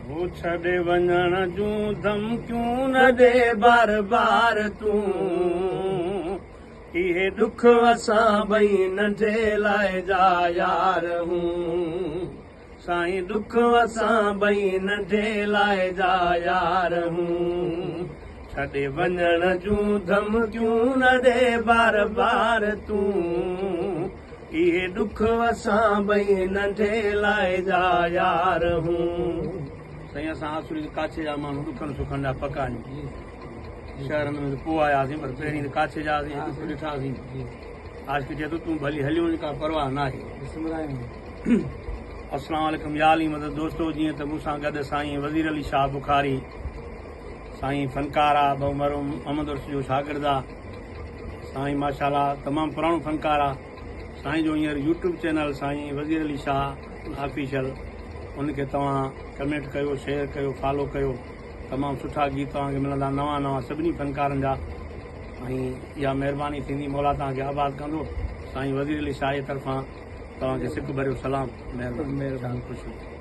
वो छॾे वञण जूं धमकियूं न दे बार बार तूं इहे दुख असां ॿई नंढे लाइ जा यार हूं साईं दुख असां ॿई नंढे लाइ जा यार हूं छॾे वञण जूं धमकियूं न दे बार बार तूं इहे दुख असां ॿई नंढे लाइ जा यार हूं साईं असां आसुरी काछे जा माण्हू दुखनि सुखनि जा पका आहियूं शहरनि में पोइ आयासीं पर पहिरीं त काछे जा हुआसीं ॾिठासीं आशिक़ चए थो तूं भली हली वञ का परवाह न आहे अस्सलाम वालेकुम या अली मदद दोस्तो जीअं त मूंसां गॾु साईं वज़ीर अली शाह बुखारी साईं फनकार आहे बहुमरहूम अहमद उर्स जो शागिर्द आहे साईं माशाल्लाह तमामु पुराणो फनकार आहे साईं जो हींअर यूट्यूब चैनल साईं वज़ीर अली शाह ऑफिशियल उनखे तव्हां कमेंट कयो शेयर कयो फॉलो कयो तमामु सुठा गीत तव्हांखे मिलंदा नवां नवां सभिनी फनकारनि जा ऐं इहा महिरबानी थींदी मौला तव्हांखे आबाद कंदो साईं वज़ीर अली शाह जे तरफ़ां तव्हांखे सिक भरियो सलाम महिरबानी ख़ुशि